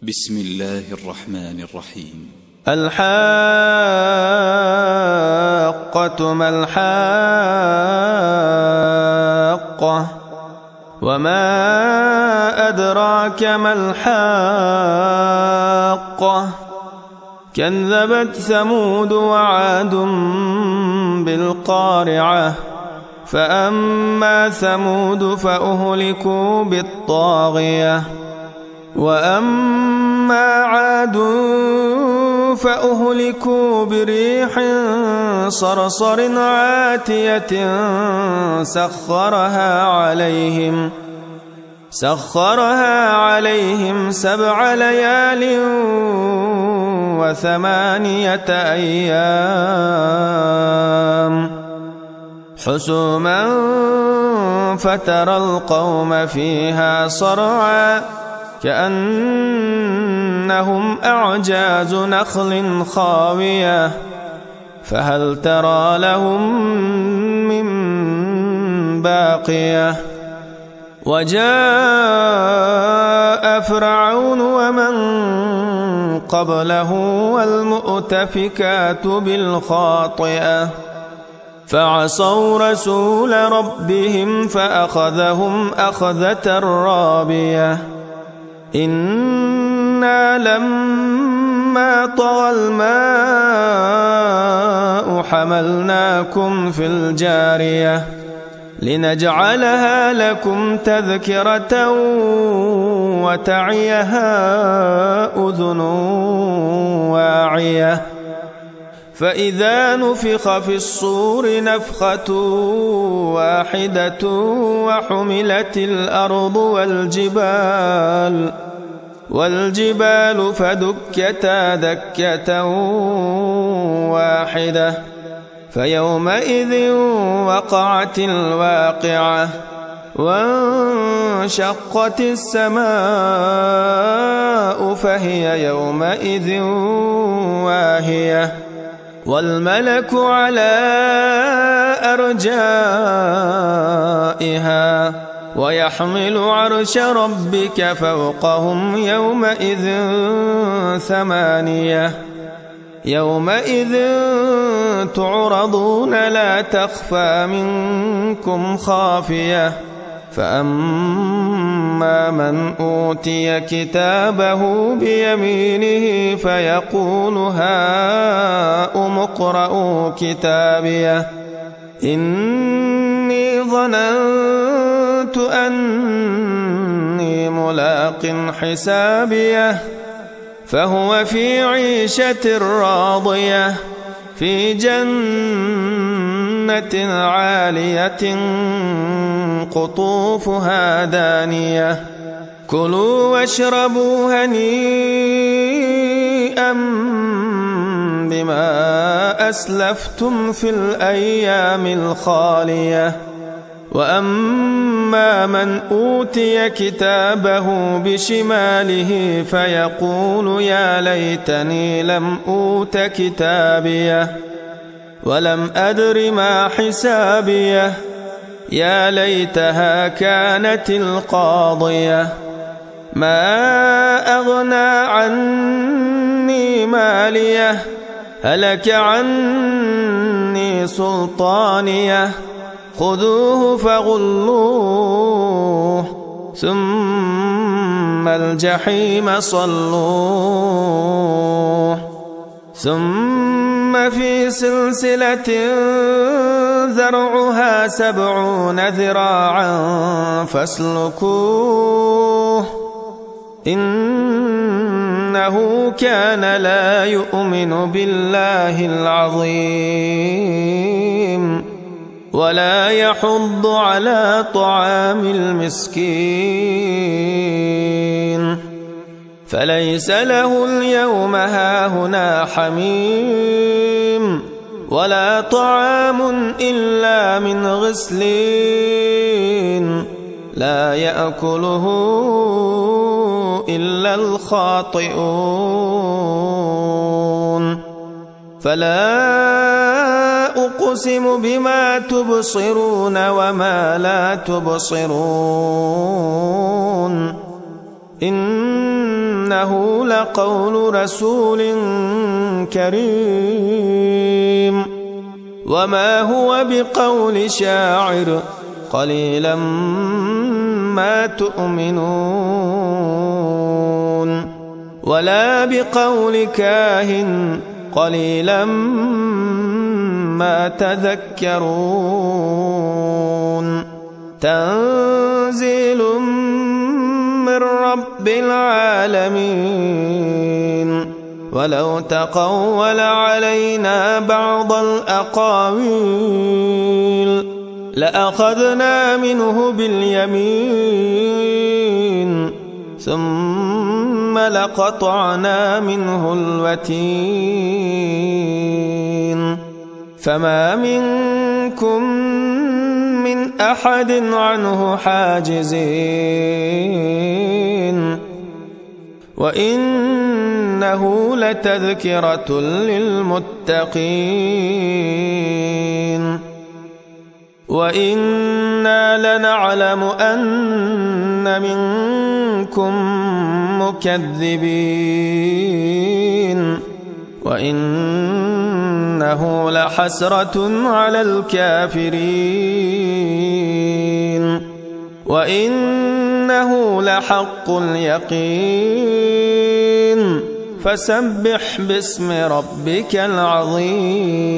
بسم الله الرحمن الرحيم. الحاقة ما الحاقة وما أدراك ما الحاقة كذبت ثمود وعاد بالقارعة فأما ثمود فأهلكوا بالطاغية وأما عاد فأهلكوا بريح صرصر عاتية سخرها عليهم 7 ليال و8 أيام حسوما فترى القوم فيها صرعا كأنهم أعجاز نخل خاوية فهل ترى لهم من باقية وجاء فرعون ومن قبله والمؤتفكات بالخاطئة فعصوا رسول ربهم فأخذهم أخذة رابية إنا لما طغى الماء حملناكم في الجارية لنجعلها لكم تذكرة وتعيها أذن واعية فإذا نفخ في الصور نفخة واحدة وحملت الأرض والجبال فدكتا دكة واحدة فيومئذ وقعت الواقعة وانشقت السماء فهي يومئذ واهية والملك على أرجائها ويحمل عرش ربك فوقهم يومئذ 8 يومئذ تعرضون لا تخفى منكم خافية فأما من أوتي كتابه بيمينه فيقول هاؤم اقرءوا كتابيه إني ظننت أني ملاق حسابيه فهو في عيشة راضية في جنة عالية قطوفها دانية كلوا واشربوا هنيئا بما أسلفتم في الأيام الخالية وأما من أوتي كتابه بشماله فيقول يا ليتني لم أوت كتابيه ولم أدر ما حسابيه يا ليتها كانت القاضية ما أغنى عني ماليه هلك عني سلطانيه خذوه فغلوه ثم الجحيم صلوه ثم في سلسلة ذرعها 70 ذراعا فاسلكوه إنه كان لا يؤمن بالله العظيم ولا يحض على طعام المسكين فليس له اليوم هاهنا حميم ولا طعام إلا من غسلين لا يأكله إلا الخاطئون فلا أقسم بما تبصرون وما لا تبصرون وإنه لقول رسول كريم وما هو بقول شاعر قليلا ما تؤمنون ولا بقول كاهن قليلا ما تذكرون تنزيل من رب العالمين ولو تقول علينا بعض الأقاويل لأخذنا منه باليمين ثم لقطعنا منه الوتين فما منكم من أحد عنه حاجزين وإنه لتذكرة للمتقين وإنا لنعلم أن منكم مكذبين وإنه لحسرة على الكافرين وإنه لحق اليقين فسبح باسم ربك العظيم